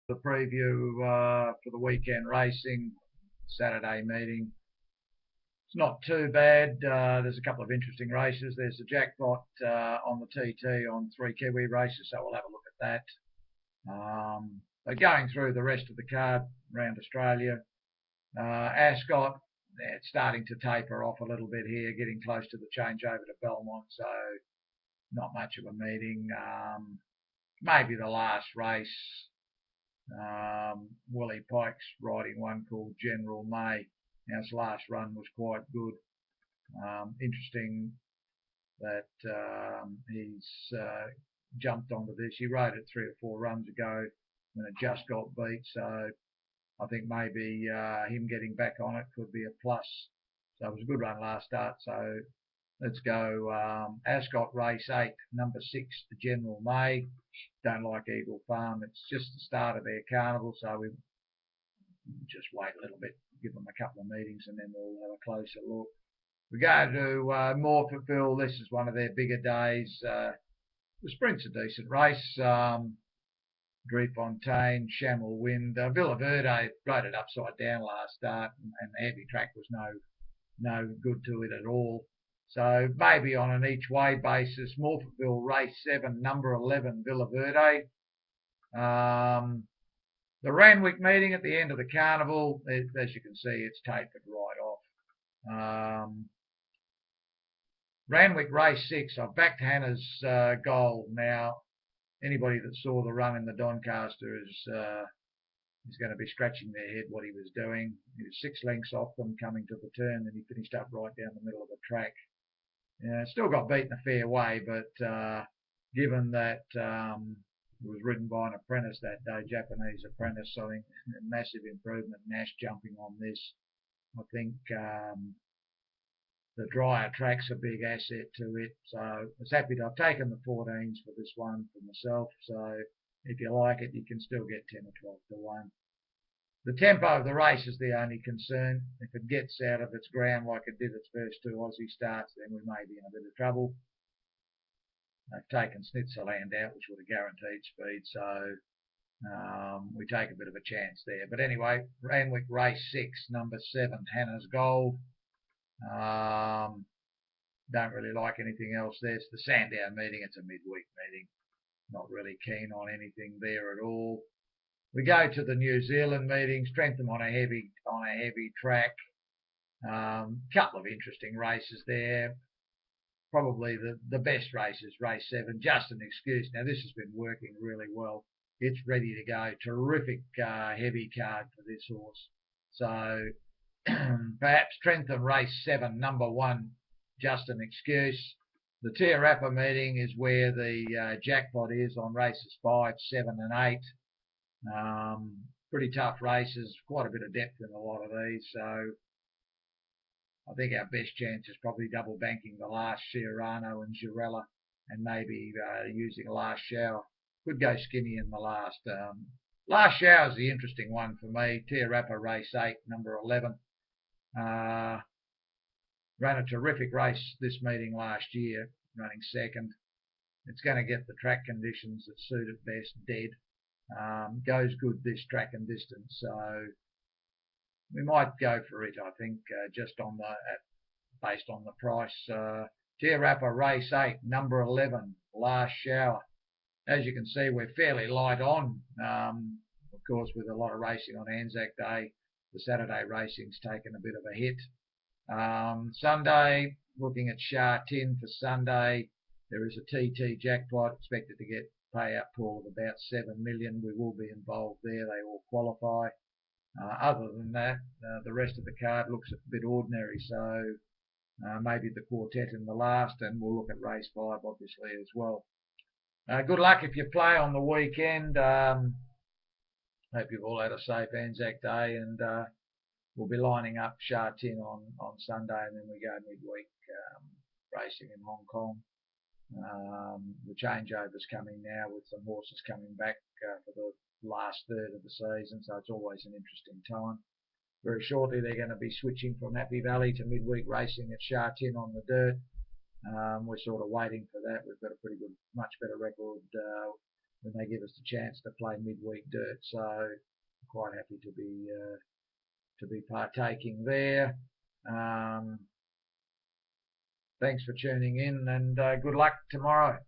The preview for the weekend racing, Saturday meeting. It's not too bad. There's a couple of interesting races. There's the jackpot on the TT on 3 Kiwi races, so we'll have a look at that. But going through the rest of the card around Australia, Ascot, it's starting to taper off a little bit here, getting close to the changeover to Belmont, so not much of a meeting. Maybe the last race, Willie Pike's riding one called General May. Now, his last run was quite good. Interesting that he's jumped onto this. He rode it 3 or 4 runs ago when it just got beat, so I think maybe him getting back on it could be a plus. So it was a good run last start, so let's go Ascot race 8, number 6, General May. Don't like Eagle Farm. It's just the start of their carnival, so we just wait a little bit, give them a couple of meetings, and then we'll have a closer look. We go to Morphettville. This is one of their bigger days. The sprint's a decent race. Driefontein, Shamel Wind. Villa Verde rode it upside down last start, and the heavy track was no good to it at all. So maybe on an each way basis, Morphettville race 7, number 11, Villa Verde. The Randwick meeting at the end of the carnival, as you can see, it's tapered right off. Randwick race 6, I've backed Hannah's goal. Now, anybody that saw the run in the Doncaster is going to be scratching their head what he was doing. He was 6 lengths off them coming to the turn, and he finished up right down the middle of the track. Still got beaten a fair way, but given that it was ridden by an apprentice that day, Japanese apprentice, so I think a massive improvement. Nash jumping on this. I think the drier track's a big asset to it, so I was happy to have taken the 14s for this one for myself. So if you like it, you can still get 10 or 12 to 1. The tempo of the race is the only concern. If it gets out of its ground like it did its first 2 Aussie starts, then we may be in a bit of trouble. They've taken Snitzerland out, which would have guaranteed speed, so we take a bit of a chance there. But anyway, Randwick race 6, number 7, Hannah's Gold. Don't really like anything else. There's the Sandown meeting. It's a midweek meeting. Not really keen on anything there at all. We go to the New Zealand meeting. Trentham on a heavy track. Couple of interesting races there. Probably the best race is race 7, Just an Excuse. Now this has been working really well. It's ready to go. Terrific heavy card for this horse. So perhaps Trentham race 7, number 1, Just an Excuse. The Te Rapa meeting is where the jackpot is on races 5, 7 and 8. Pretty tough races, quite a bit of depth in a lot of these, so I think our best chance is probably double banking the last Chiarano and Girella, and maybe using a last shower. Could go skinny in the last. Last shower is the interesting one for me. Te Rapa race 8, number 11. Ran a terrific race this meeting last year, running second. It's going to get the track conditions that suit it best, dead. Goes good this track and distance, so we might go for it. I think just on based on the price. Te Rapa race 8, number 11, last shower. As you can see, we're fairly light on. Of course, with a lot of racing on Anzac Day, the Saturday racing's taken a bit of a hit. Sunday, looking at Sha Tin for Sunday. There is a TT jackpot expected to get payout pool of about 7 million. We will be involved there. They all qualify. Other than that, the rest of the card looks a bit ordinary, so maybe the quartet in the last, and we'll look at race 5 obviously as well. Good luck if you play on the weekend. Hope you've all had a safe Anzac Day, and we'll be lining up Sha Tin on Sunday, and then we go midweek racing in Hong Kong. The changeover's coming now with some horses coming back for the last third of the season, so it's always an interesting time. Very shortly they're going to be switching from Happy Valley to midweek racing at Sha Tin on the dirt. We're sort of waiting for that. We've got a pretty good, much better record when they give us the chance to play midweek dirt. So I'm quite happy to be partaking there. Thanks for tuning in, and good luck tomorrow.